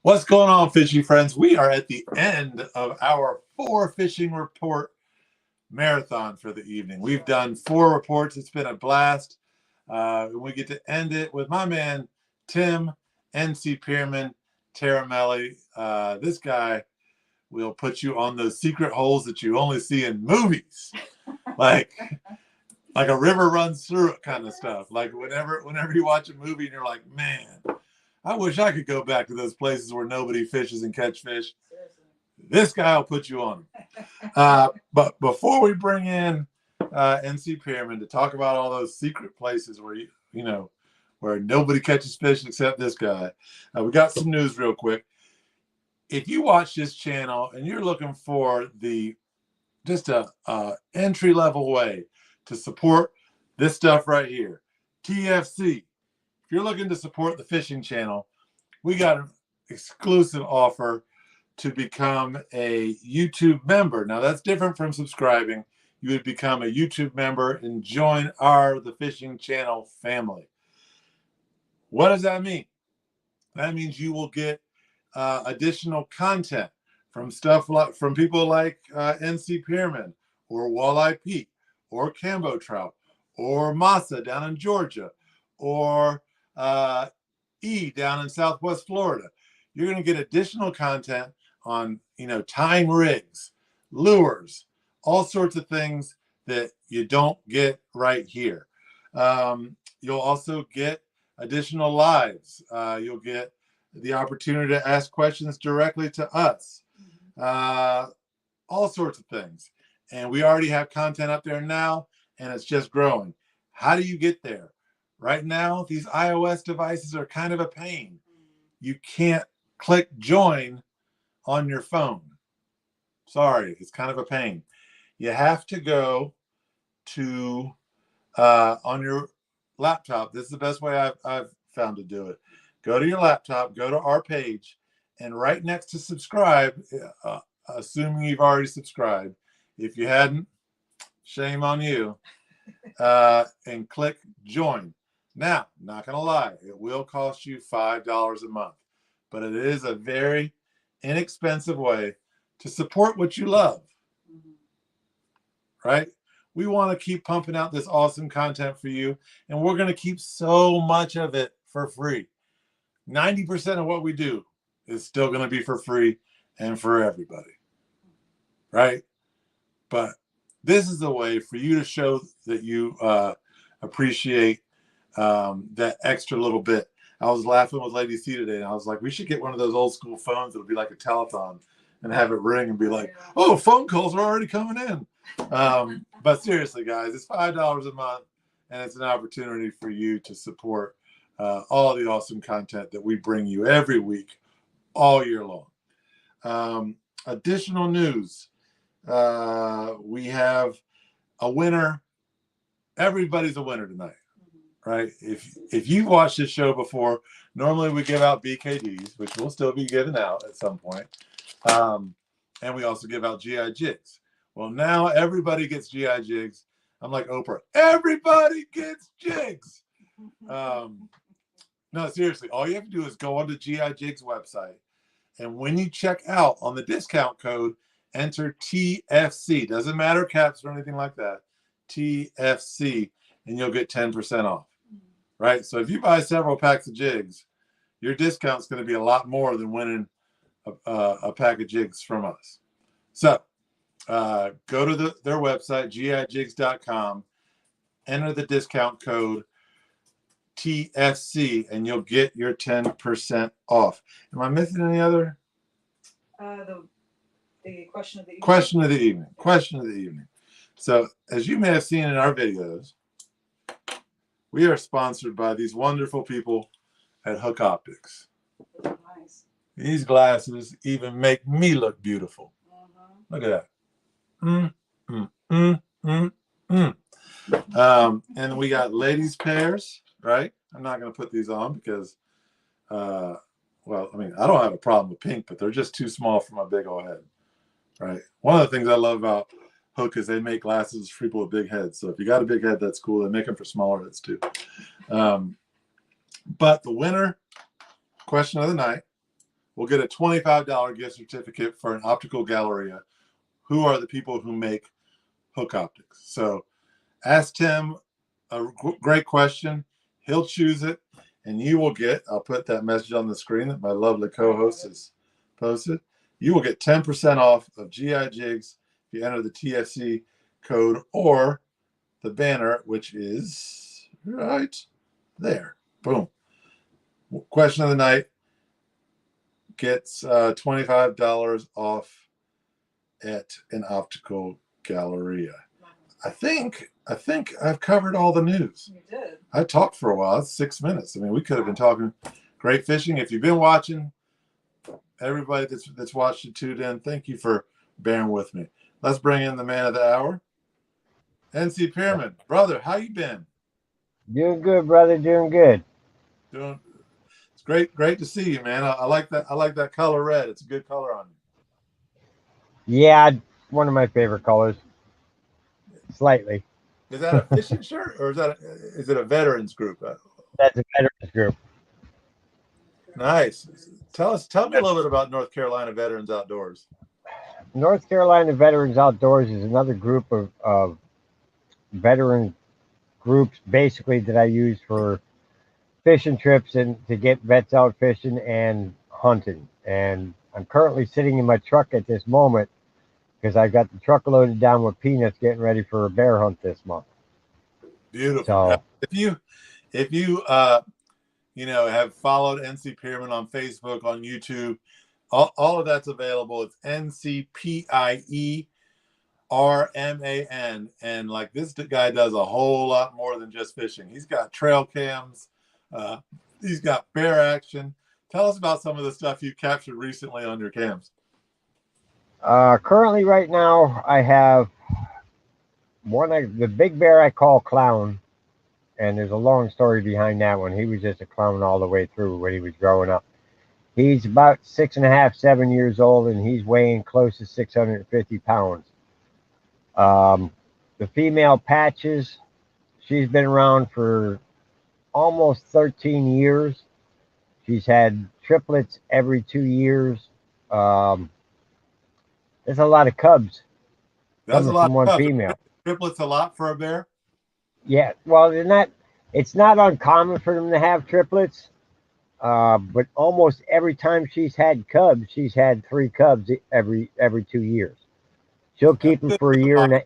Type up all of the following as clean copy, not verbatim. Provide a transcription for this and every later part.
What's going on, fishing friends? We are at the end of our 4 fishing report marathon for the evening. We've done 4 reports. It's been a blast. We get to end it with my man, Tim, NC Pierman, Taramelli. This guy will put you on those secret holes that you only see in movies. Like a river runs through it kind of stuff. Like whenever you watch a movie and you're like, man, I wish I could go back to those places where nobody fishes and catch fish. Seriously. This guy will put you on them. But before we bring in NC Pierman to talk about all those secret places where where nobody catches fish except this guy, we got some news real quick. If you watch this channel and you're looking for just a entry-level way to support this stuff right here, TFC. If you're looking to support the fishing channel, we got an exclusive offer to become a YouTube member. Now that's different from subscribing. You would become a YouTube member and join the fishing channel family. What does that mean? That means you will get additional content from people like NC Pierman or Walleye Pete or Cambo Trout or Masa down in Georgia or E down in Southwest Florida. You're going to get additional content on, tying rigs, lures, all sorts of things that you don't get right here. You'll also get additional lives. You'll get the opportunity to ask questions directly to us. All sorts of things. And we already have content up there now, and it's just growing. How do you get there? Right now, these iOS devices are kind of a pain. You can't click join on your phone. Sorry, it's kind of a pain. You have to go to, on your laptop. This is the best way I've found to do it. Go to your laptop, go to our page, and right next to subscribe, assuming you've already subscribed. If you hadn't, shame on you. And click join. Now, not going to lie, it will cost you $5 a month, but it is a very inexpensive way to support what you love, right? We want to keep pumping out this awesome content for you, and we're going to keep so much of it for free. 90% of what we do is still going to be for free and for everybody, right? But this is a way for you to show that you appreciate that extra little bit. I was laughing with Lady C today, and I was like, we should get one of those old school phones that'll be like a telethon and have it ring and be like, oh, phone calls are already coming in. But seriously, guys, it's $5 a month, and it's an opportunity for you to support all the awesome content that we bring you every week, all year long. Additional news. We have a winner. Everybody's a winner tonight, right? If you've watched this show before, normally we give out BKDs, which we'll still be giving out at some point. And we also give out GI jigs. Well, now everybody gets GI jigs. I'm like Oprah. Everybody gets jigs. No, seriously, all you have to do is go onto GI Jigs website. And when you check out on the discount code, enter TFC. Doesn't matter caps or anything like that. TFC, and you'll get 10% off. Right? So if you buy several packs of jigs, your discount's going to be a lot more than winning a pack of jigs from us. So go to their website, gijigs.com, enter the discount code TFC, and you'll get your 10% off. Am I missing any other? The question of the evening. Question of the evening. So, as you may have seen in our videos, we are sponsored by these wonderful people at Hook Optics. Nice. These glasses even make me look beautiful. Look at that. And we got ladies pairs, right? I'm not going to put these on because, well, I mean, I don't have a problem with pink, but they're just too small for my big old head, right? One of the things I love about Hook is they make glasses for people with big heads. So if you got a big head, that's cool. They make them for smaller heads too. But the winner question of the night will get a $25 gift certificate for an optical galleria. Who are the people who make hook optics? So ask Tim a great question. He'll choose it, and you will get, I'll put that message on the screen that my lovely co-host has posted. You will get 10% off of GI Jigs if you enter the TFC code or the banner, which is right there. Boom. Question of the night gets $25 off at an optical galleria. I think I've covered all the news. You did. I talked for a while. It's 6 minutes. I mean, we could have been talking great fishing. If you've been watching, everybody that's watched and tuned in, thank you for bearing with me. Let's bring in the man of the hour, NC Pierman. Brother, how you been? Doing good, brother. Doing good. It's great to see you, man. I like that. I like that color red. It's a good color on you. Yeah, one of my favorite colors. Slightly. Is that a fishing shirt or is it a veterans group? That's a veterans group. Nice. Tell me a little bit about North Carolina Veterans Outdoors. North Carolina Veterans Outdoors is another group of veteran groups, basically, that I use for fishing trips and to get vets out fishing and hunting. And I'm currently sitting in my truck at this moment because I got the truck loaded down with peanuts, getting ready for a bear hunt this month. Beautiful. So, if you have followed NC Pierman on Facebook, on YouTube, all of that's available. It's NCPIERMAN, and like this guy does a whole lot more than just fishing. He's got trail cams. He's got bear action. Tell us about some of the stuff you captured recently on your cams. Currently, right now, I have the big bear I call Clown, and there's a long story behind that one. He was just a clown all the way through when he was growing up. He's about 6.5, 7 years old, and he's weighing close to 650 pounds. The female Patches, she's been around for almost 13 years. She's had triplets every 2 years. There's a lot of cubs. That's a lot from one of cubs. female. Triplets a lot for a bear? Yeah, well, it's not uncommon for them to have triplets, but almost every time she's had cubs, she's had 3 cubs every 2 years. She'll keep them for a year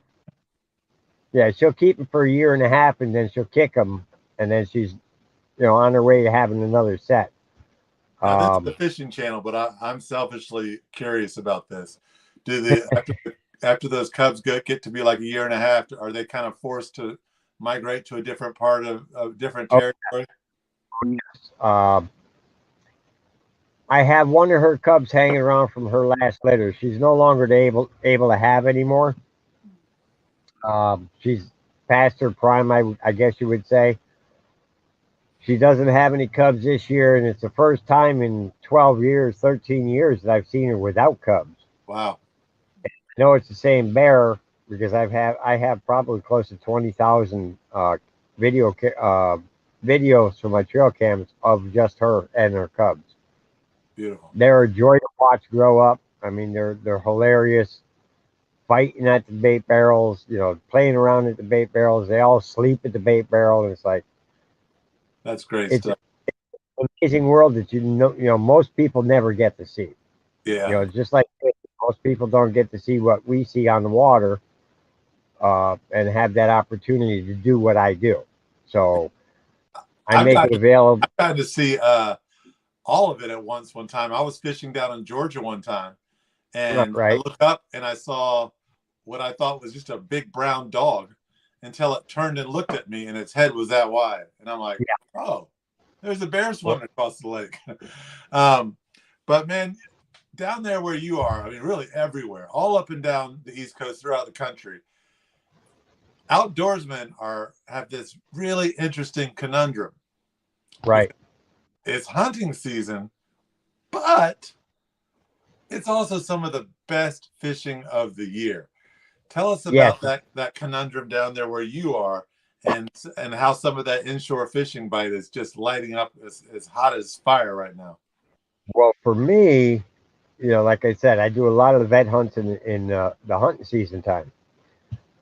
she'll keep them for a year and a half, and then she'll kick them, and then she's on her way to having another set. Now, this is the fishing channel, but I'm selfishly curious about this. Do they after those cubs get to be like a year and a half, are they kind of forced to migrate to a different part of different territory? I have one of her cubs hanging around from her last litter. She's no longer able to have anymore. She's past her prime, I guess you would say. She doesn't have any cubs this year, and it's the first time in 12 years, 13 years that I've seen her without cubs. Wow. I know it's the same bear because I have probably close to 20,000 videos from my trail cams of just her and her cubs. Beautiful. They're a joy to watch grow up. I mean, they're hilarious, fighting at the bait barrels, playing around at the bait barrels. They all sleep at the bait barrel, and it's like, that's great stuff. It's an amazing world that most people never get to see. Yeah. Just like most people don't get to see what we see on the water, and have that opportunity to do what I do. So I make it available. I got to see all of it at one time. I was fishing down in Georgia one time, and I looked up and I saw what I thought was just a big brown dog until it turned and looked at me, and its head was that wide. And I'm like, oh, there's a bear swimming across the lake. But man, down there where you are, I mean, really everywhere, all up and down the East Coast, throughout the country, outdoorsmen have this really interesting conundrum. Right. It's hunting season, but it's also some of the best fishing of the year. Tell us about that conundrum down there where you are, and how some of that inshore fishing bite is just lighting up as hot as fire right now. Well, for me, like I said, I do a lot of the vet hunts in the hunting season time.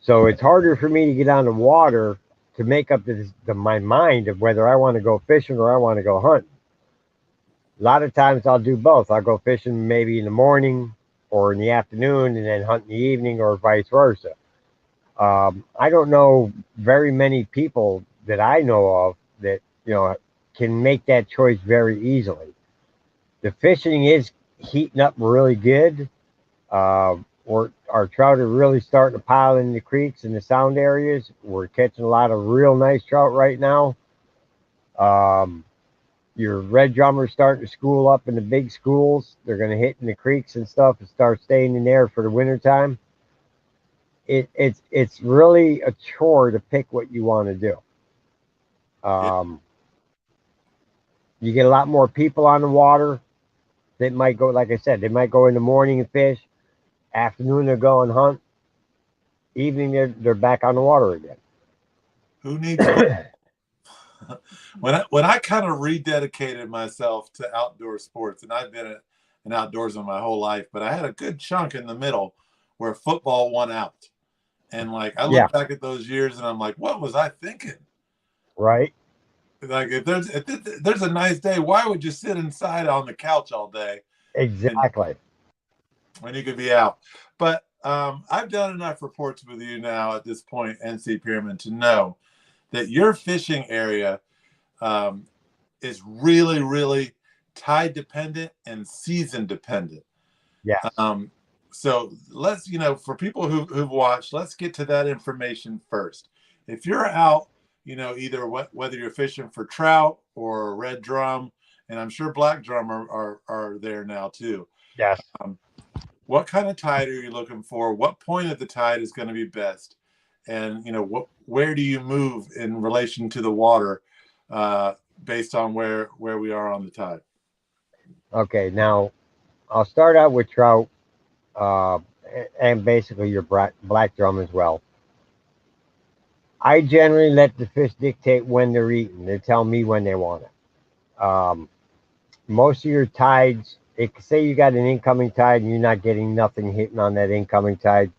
So it's harder for me to get on the water to make up my mind of whether I want to go fishing or I want to go hunting. A lot of times I'll do both. I'll go fishing maybe in the morning or in the afternoon and then hunt in the evening or vice versa. I don't know very many people that I know of that, can make that choice very easily. The fishing is heating up really good. Our trout are really starting to pile in the creeks and the sound areas. We're catching a lot of real nice trout right now. Um, your red drummers starting to school up in the big schools. They're going to hit in the creeks and stuff and start staying in there for the winter time. It's really a chore to pick what you want to do. Yeah. You get a lot more people on the water. They might go, like I said, they might go in the morning and fish. Afternoon they're going hunt. Evening they're back on the water again. Who needs when I kind of rededicated myself to outdoor sports, and I've been an outdoorsman my whole life, but I had a good chunk in the middle where football won out. And like I look back at those years and I'm like, what was I thinking? Right. Like if there's a nice day, why would you sit inside on the couch all day? Exactly. When you could be out. But I've done enough reports with you now at this point, NC Pierman, to know that your fishing area is really, really tide dependent and season dependent. Yeah. So let's, for people who've watched, let's get to that information first. If you're out, either whether you're fishing for trout or red drum, and I'm sure black drum are there now too. Yes. What kind of tide are you looking for? What point of the tide is going to be best? And where do you move in relation to the water, based on where we are on the tide? Okay, now I'll start out with trout, and basically your black drum as well. I generally let the fish dictate when they're eating. They tell me when they want it. Most of your tides, say you got an incoming tide and you're not getting nothing hitting on that incoming tide.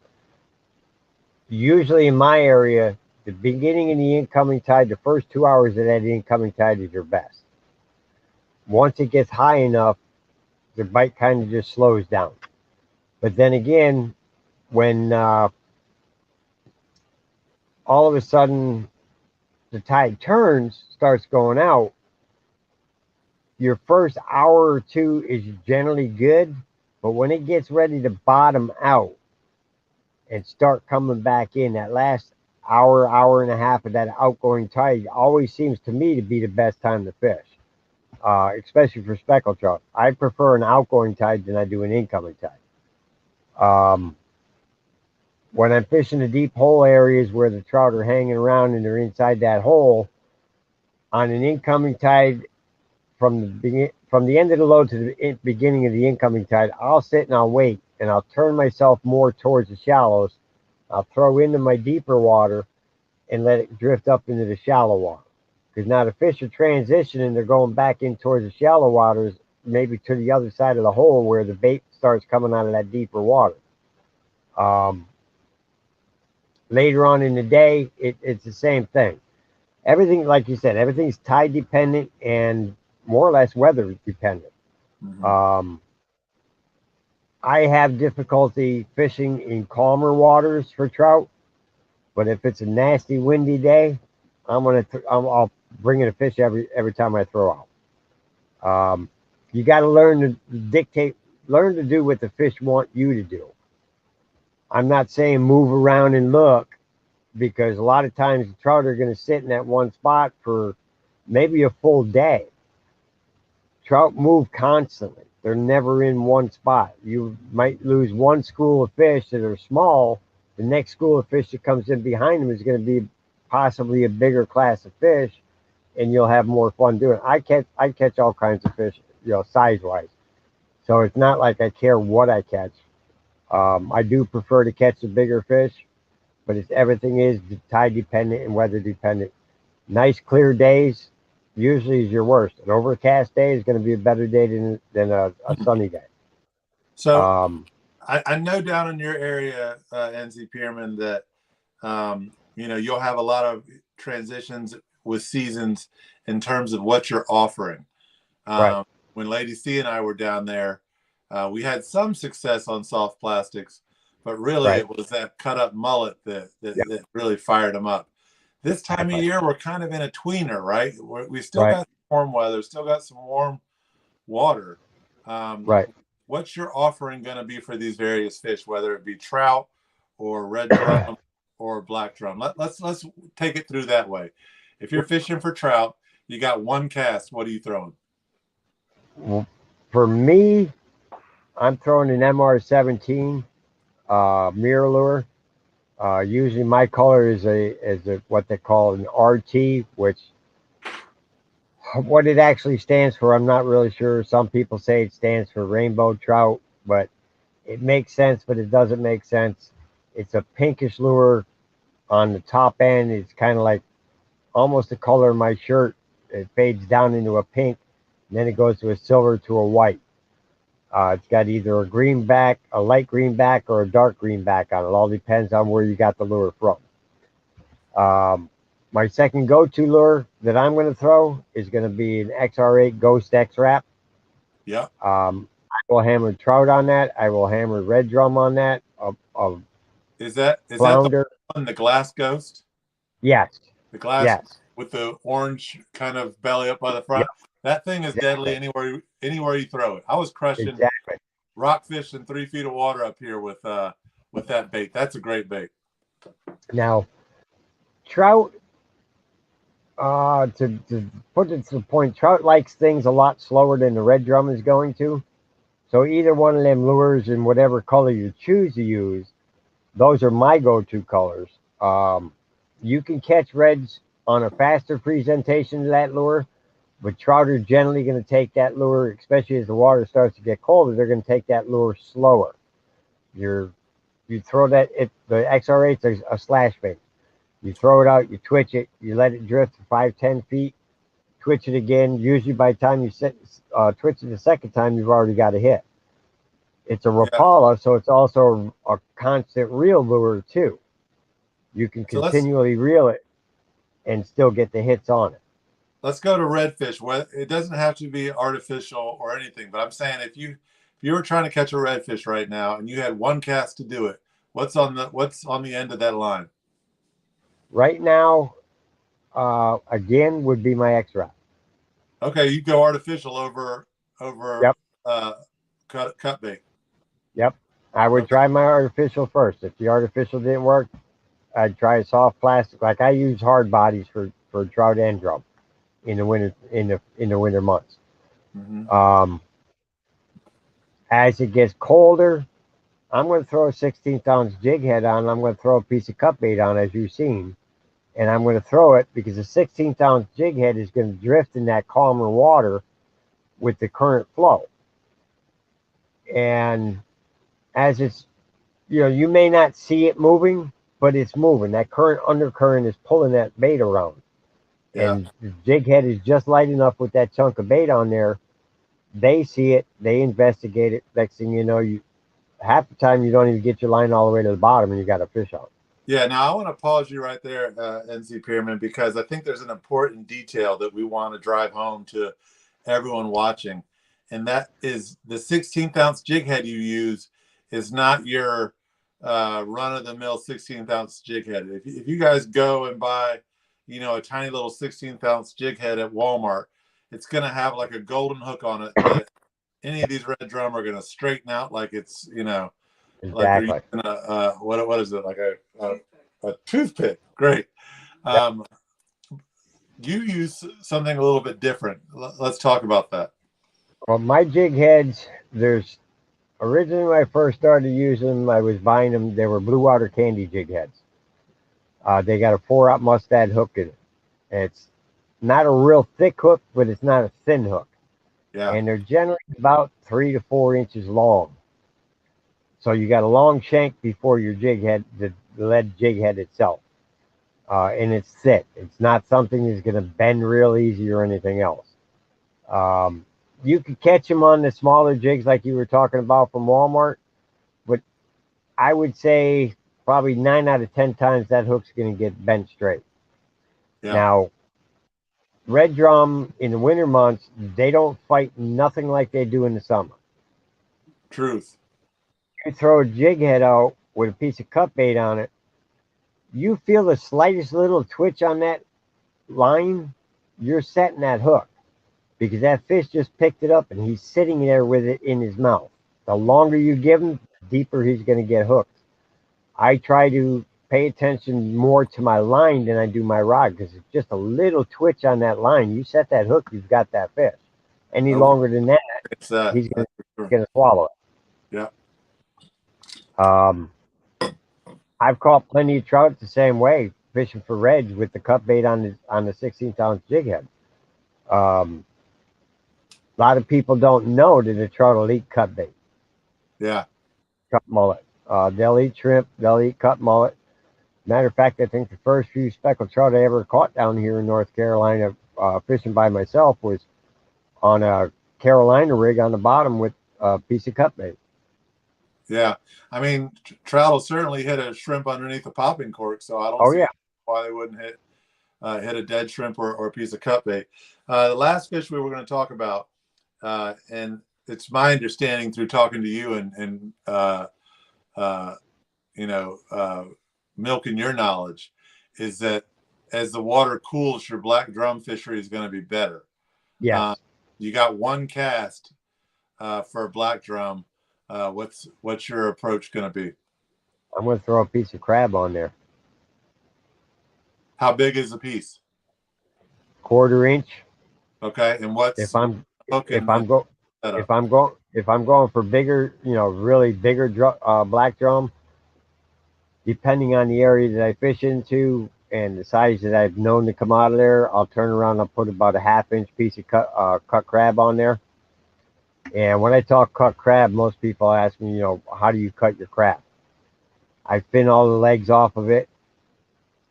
Usually in my area, the beginning of the incoming tide, the first 2 hours of that incoming tide is your best. Once it gets high enough, the bite kind of just slows down. But then again, when all of a sudden the tide turns, starts going out, your first hour or two is generally good, but when it gets ready to bottom out and start coming back in, that last hour and a half of that outgoing tide always seems to me to be the best time to fish, especially for speckled trout. I prefer an outgoing tide than I do an incoming tide. When I'm fishing the deep hole areas where the trout are hanging around and they're inside that hole, on an incoming tide, from the end of the load to the beginning of the incoming tide, I'll sit and I'll wait, and I'll turn myself more towards the shallows. I'll throw into my deeper water and let it drift up into the shallow water. Because now the fish are transitioning, they're going back in towards the shallow waters, maybe to the other side of the hole where the bait starts coming out of that deeper water. Later on in the day, it's the same thing. Everything, like you said, everything's tide dependent and more or less weather dependent. Mm-hmm. I have difficulty fishing in calmer waters for trout, but if it's a nasty windy day, I'll bring in a fish every time I throw out. You got to learn to do what the fish want you to do. I'm not saying move around and look, because a lot of times the trout are going to sit in that one spot for maybe a full day. Trout move constantly. They're never in one spot. You might lose one school of fish that are small. The next school of fish that comes in behind them is going to be possibly a bigger class of fish, and you'll have more fun doing it. I catch all kinds of fish, size wise. So it's not like I care what I catch. I do prefer to catch the bigger fish, but everything is tide dependent and weather dependent. Nice clear days, usually is your worst. An overcast day is going to be a better day than a sunny day. So Um, I know down in your area, NC Pierman, that you'll have a lot of transitions with seasons in terms of what you're offering. Right. When Lady C and I were down there, we had some success on soft plastics, but really Right. it was that cut up mullet Yep. that really fired them up. This time of Exactly. year, we're kind of in a tweener, right? We still Right. got warm weather, still got some warm water. Right. What's your offering going to be for these various fish, whether it be trout or red drum or black drum? Let's take it through that way. If you're fishing for trout, you got one cast. What are you throwing? Well, for me, I'm throwing an MR17 mirror lure. Usually my color is a what they call an RT, which what it actually stands for, I'm not really sure. Some people say it stands for rainbow trout, but it makes sense, but it doesn't make sense. It's a pinkish lure on the top end. It's kind of like almost the color of my shirt. It fades down into a pink, and then it goes to a silver to a white. It's got either a green back, a light green back, or a dark green back on it. It all depends on where you got the lure from. My second go-to lure that I'm going to throw is going to be an XR8 Ghost X Wrap. Yeah. I will hammer trout on that. I will hammer red drum on that. Is that Flounder. the glass ghost? Yes. The glass Yes. with the orange kind of belly up by the Yep. front. That thing is Exactly. deadly anywhere you throw it. I was crushing Exactly. rockfish in 3 feet of water up here with that bait. That's a great bait. Now, trout. To put it to the point, trout likes things a lot slower than the red drum is going to. So either one of them lures in whatever color you choose to use, those are my go-to colors. You can catch reds on a faster presentation of that lure, but trout are generally going to take that lure, especially as the water starts to get colder. They're going to take that lure slower. You throw the XR8's a slash bait. You throw it out, you twitch it, you let it drift for 5-10 feet, twitch it again. Usually by the time you twitch it the second time, you've already got a hit. It's a Rapala, so it's also a constant reel lure too. You can continually reel it and still get the hits on it. Let's go to redfish. It doesn't have to be artificial or anything, but I'm saying if you were trying to catch a redfish right now and you had one cast to do it, what's on the end of that line? Right now, again, would be my X-Wrap. Okay, you go artificial over Yep. Cut bait. Yep. I would try my artificial first. If the artificial didn't work, I'd try a soft plastic. Like I use hard bodies for trout and drum in the winter months. Mm-hmm. As it gets colder, I'm going to throw a 16th ounce jig head on. I'm going to throw a piece of cut bait on, as you've seen. And I'm going to throw it because the 16th ounce jig head is going to drift in that calmer water with the current flow. And as it's, you may not see it moving, but it's moving. That current undercurrent is pulling that bait around. Yeah. And the jig head is just light enough with that chunk of bait on there. They see it, they investigate it. Next thing you know, half the time you don't even get your line all the way to the bottom and you got a fish on. Yeah, now I want to pause you right there, NC Pierman, because I think there's an important detail that we want to drive home to everyone watching, and that is the 16th ounce jig head you use is not your run-of-the-mill 16th ounce jig head. If you guys go and buy, a tiny little 16th ounce jig head at Walmart, it's going to have like a golden hook on it that any of these red drum are going to straighten out like it's, Exactly. like they're using what is it, like a toothpick. Great. You use something a little bit different. Let's talk about that. Well, my jig heads, originally when I first started using them, I was buying them. They were Blue Water Candy jig heads. They got a 4-aught Mustad hook in it. It's not a real thick hook, but it's not a thin hook. Yeah. And they're generally about 3 to 4 inches long. So you got a long shank before your jig head, the lead jig head itself. and it's thick. It's not something that's going to bend real easy or anything else. You could catch them on the smaller jigs like you were talking about from Walmart, but I would say probably 9 out of 10 times that hook's going to get bent straight. Yeah. Now, red drum in the winter months, they don't fight nothing like they do in the summer. Truth. You throw a jig head out with a piece of cut bait on it, you feel the slightest little twitch on that line, you're setting that hook because that fish just picked it up and he's sitting there with it in his mouth. The longer you give him, the deeper he's going to get hooked. I try to pay attention more to my line than I do my rod because it's just a little twitch on that line. You set that hook, you've got that fish. Any longer than that, It's that. he's going Sure. to swallow it. Yeah. I've caught plenty of trout the same way, fishing for reds with the cut bait on the 16-ounce jig head. A lot of people don't know that the trout will eat cut bait, Yeah. cut mullet. They'll eat shrimp, they'll eat cut mullet. Matter of fact, I think the first few speckled trout I ever caught down here in North Carolina, fishing by myself, was on a Carolina rig on the bottom with a piece of cut bait. Yeah. I mean, trout will certainly hit a shrimp underneath a popping cork, so I don't see why they wouldn't hit a dead shrimp or a piece of cut bait. The last fish we were going to talk about, and it's my understanding through talking to you and milking your knowledge, is that as the water cools, your black drum fishery is going to be better. Yes. You got one cast for a black drum. What's your approach going to be? I'm going to throw a piece of crab on there. How big is the piece? 1/4 inch. Okay, and what's if I'm going for bigger, really bigger black drum, depending on the area that I fish into and the size that I've known to come out of there, I'll turn around and I'll put about a 1/2 inch piece of cut crab on there. And when I talk cut crab, most people ask me, how do you cut your crab? I fin all the legs off of it.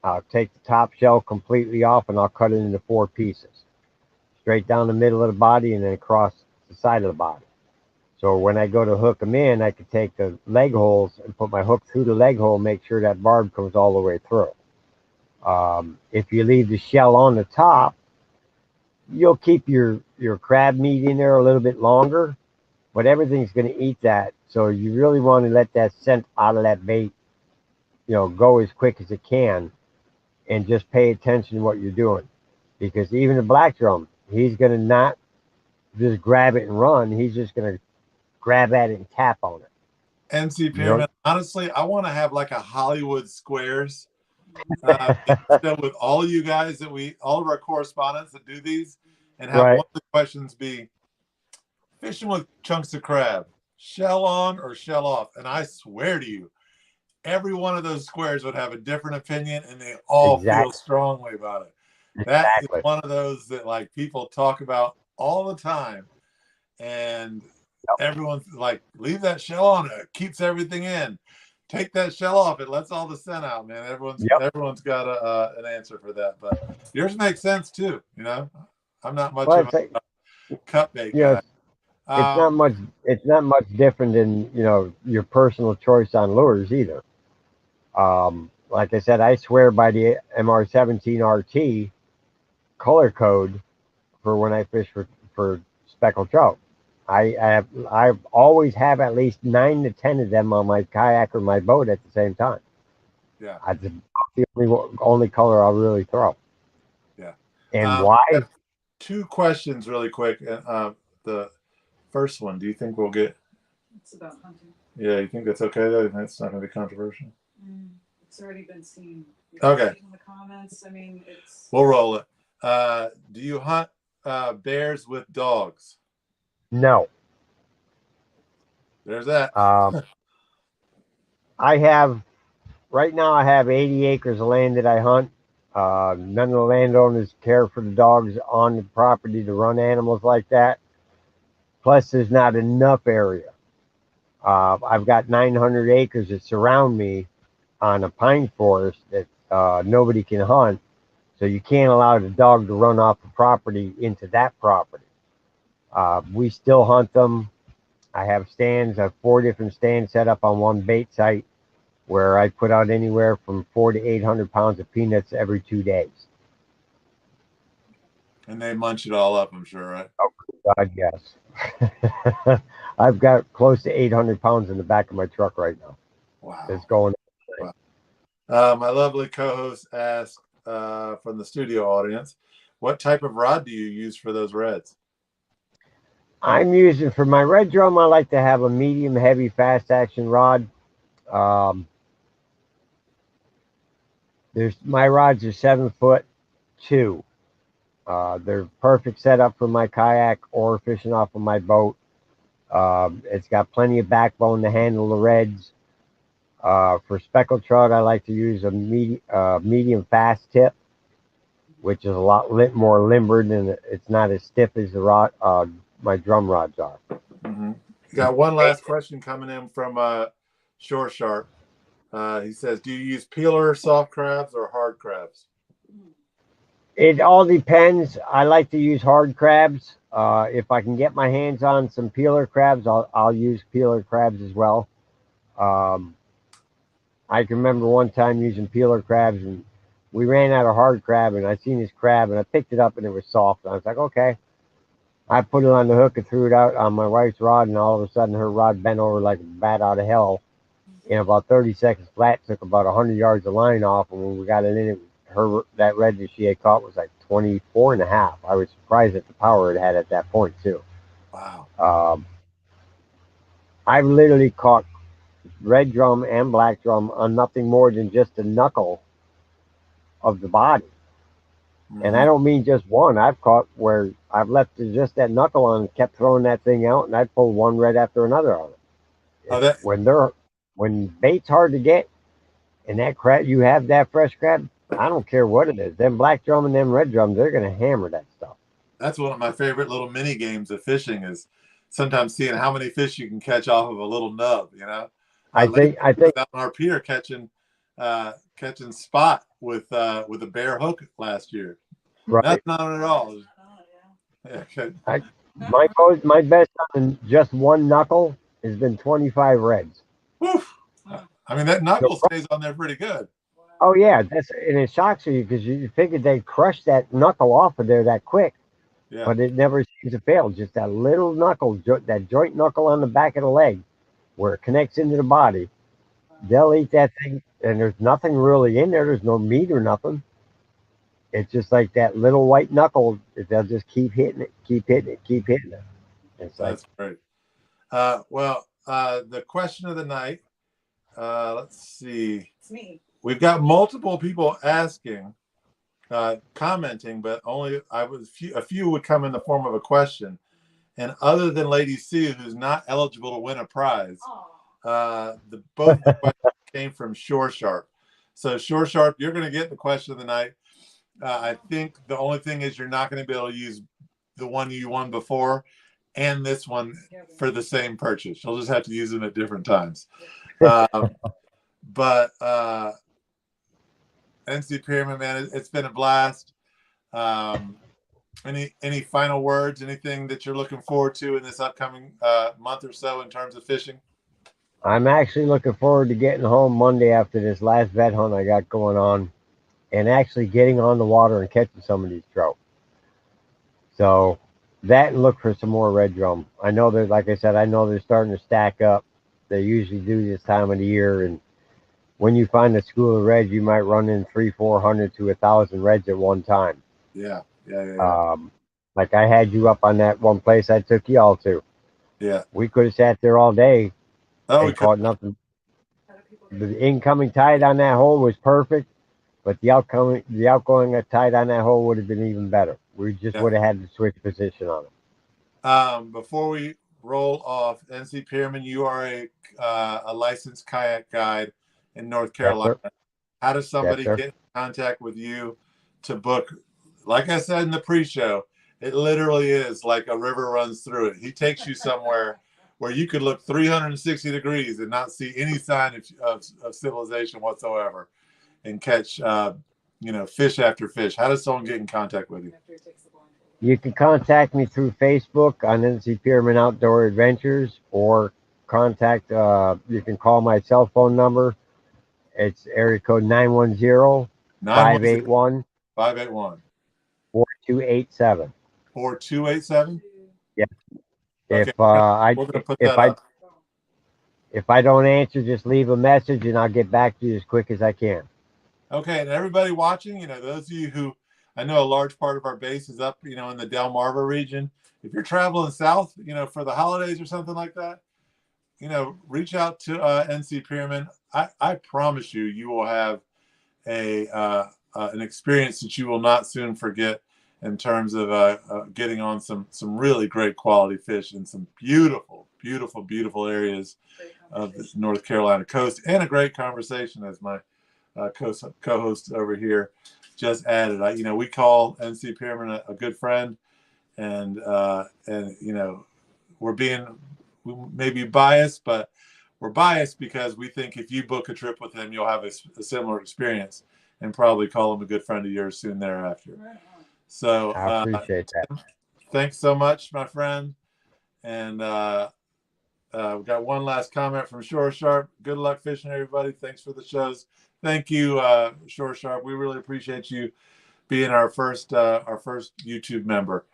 I'll take the top shell completely off and I'll cut it into 4 pieces. Straight down the middle of the body and then across the side of the body. So when I go to hook them in, I can take the leg holes and put my hook through the leg hole, make sure that barb comes all the way through. If you leave the shell on the top, you'll keep your crab meat in there a little bit longer, but everything's going to eat that. So you really want to let that scent out of that bait, go as quick as it can, and just pay attention to what you're doing. Because even the black drum, he's going to not just grab it and run. He's just going to grab at it and tap on it. NC Pierman, honestly, I want to have like a Hollywood Squares with all of you guys all of our correspondents that do these, and have one of the questions be fishing with chunks of crab, shell on or shell off. And I swear to you, every one of those squares would have a different opinion, and they all feel strongly about it. That is one of those that like people talk about all the time, and everyone's like, leave that shell on, it keeps everything in. Take that shell off, it lets all the scent out, man. Everyone's got an answer for that, but yours makes sense too. I'm not much of a cut bait guy. It's not much different than your personal choice on lures either. Like I said, I swear by the MR17 RT color code for when I fish for speckled trout. I always have at least 9 to 10 of them on my kayak or my boat at the same time. Yeah, that's the only color I'll really throw. Yeah, and why? 2 questions really quick. The first one, do you think we'll get? It's about hunting. Yeah, you think that's okay though? That's not going to be controversial. It's already been seen. Okay. In the comments, I mean, we'll roll it. Do you hunt bears with dogs? No. There's that. Right now I have 80 acres of land that I hunt. None of the landowners care for the dogs on the property to run animals like that. Plus, there's not enough area. I've got 900 acres that surround me on a pine forest that's nobody can hunt, so you can't allow the dog to run off the property into that property. We still hunt them. I have stands. I have 4 different stands set up on one bait site where I put out anywhere from 400 to 800 pounds of peanuts every 2 days. And they munch it all up, I'm sure, right? Oh, God, yes. I've got close to 800 pounds in the back of my truck right now. Wow. It's going. Wow. My lovely co-host asked from the studio audience, what type of rod do you use for those reds? I'm using for my red drum. I like to have a medium heavy fast action rod. My rods are 7'2". They're perfect setup for my kayak or fishing off of my boat. It's got plenty of backbone to handle the reds. For speckled trout, I like to use a medium fast tip, which is a lot more limbered and it's not as stiff as the rod. My drum rods are. Mm-hmm. Got one last question coming in from Shore Sharp. He says, do you use peeler soft crabs or hard crabs? It all depends. I like to use hard crabs. If I can get my hands on some peeler crabs, I'll use peeler crabs as well. I can remember one time using peeler crabs and we ran out of hard crab and I seen this crab and I picked it up and it was soft. And I was like, okay. I put it on the hook and threw it out on my wife's rod, and all of a sudden her rod bent over like a bat out of hell. In about 30 seconds flat, took about 100 yards of line off, and when we got it in, that red that she had caught was like 24 and a half. I was surprised at the power it had at that point too. Wow. I've literally caught red drum and black drum on nothing more than just a knuckle of the body. And I don't mean just one. I've caught where I've left just that knuckle on and kept throwing that thing out, and I'd pull one red after another on it. When bait's hard to get, and that crab, you have that fresh crab, I don't care what it is. Them black drum and them red drums, they're gonna hammer that stuff. That's one of my favorite little mini games of fishing is sometimes seeing how many fish you can catch off of a little nub. You know, I think on our pier catching spot with a bare hook last year. Right. That's not at all. Yeah, okay. My best on just one knuckle has been 25 reds. Woof. I mean, that knuckle stays on there pretty good. Oh yeah, and it shocks you because you figured they'd crush that knuckle off of there that quick, but it never seems to fail. Just that little knuckle, that joint knuckle on the back of the leg, where it connects into the body. They'll eat that thing, and there's nothing really in there. There's no meat or nothing. It's just like that little white knuckle. They'll just keep hitting it, keep hitting it, keep hitting it. That's great. The question of the night. Let's see. It's me. We've got multiple people asking, commenting, but only a few would come in the form of a question. And other than Lady Sue, who's not eligible to win a prize, both the questions came from Shore Sharp. So Shore Sharp, you're going to get the question of the night. I think the only thing is you're not going to be able to use the one you won before and this one for the same purchase. You'll just have to use them at different times. But NC Pierman, man, it's been a blast. Any final words? Anything that you're looking forward to in this upcoming month or so in terms of fishing? I'm actually looking forward to getting home Monday after this last vet hunt I got going on, and actually getting on the water and catching some of these trout. So that, and look for some more red drum. I know that, like I said, I know they're starting to stack up. They usually do this time of the year, and when you find a school of reds, you might run in 300-400 to 1,000 reds at one time. Yeah. Like I had you up on that one place I took y'all to. Yeah. We could have sat there all day. We caught nothing. The incoming tide on that hole was perfect, but the outgoing tide on that hole would have been even better. We just would have had to switch position on it. Before we roll off, NC Pierman, you are a licensed kayak guide in North Carolina. Yes, how does somebody get in contact with you to book? Like I said in the pre-show, it literally is like a river runs through it. He takes you somewhere where you could look 360 degrees and not see any sign of civilization whatsoever. and catch, you know, fish after fish? How does someone get in contact with you? After he takes the blindfold off. You can contact me through Facebook on NC Pierman Outdoor Adventures, or contact. You can call my cell phone number. It's area code 910-581-4287. 581 4287. Yeah. Okay, If I we're gonna put if that I up. if I don't answer, just leave a message and I'll get back to you as quick as I can. Okay, and everybody watching, you know, those of you who, I know a large part of our base is up, you know, in the Delmarva region. If you're traveling south, you know, for the holidays or something like that, you know, reach out to NC Pierman. I promise you, you will have an experience that you will not soon forget in terms of getting on some really great quality fish in some beautiful, beautiful, beautiful areas of the North Carolina coast, and a great conversation, as my co-host over here just added. You know, we call NC Pierman a good friend, and you know, we may be biased, but we're biased because we think if you book a trip with him, you'll have a similar experience, and probably call him a good friend of yours soon thereafter. Right on. So I appreciate that. thanks so much, my friend. And we've got one last comment from Shore Sharp. Good luck fishing, everybody. Thanks for the shows. Thank you, Shore Sharp. We really appreciate you being our first YouTube member.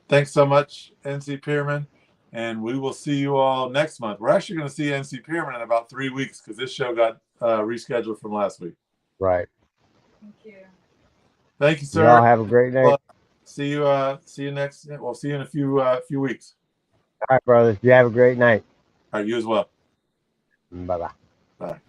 Thanks so much, NC Pierman. And we will see you all next month. We're actually going to see NC Pierman in about 3 weeks because this show got rescheduled from last week. Right. Thank you. Thank you, sir. Y'all have a great night. Well, see you next. We'll see you in a few weeks. All right, brothers. You have a great night. All right, you as well. Bye-bye. Bye.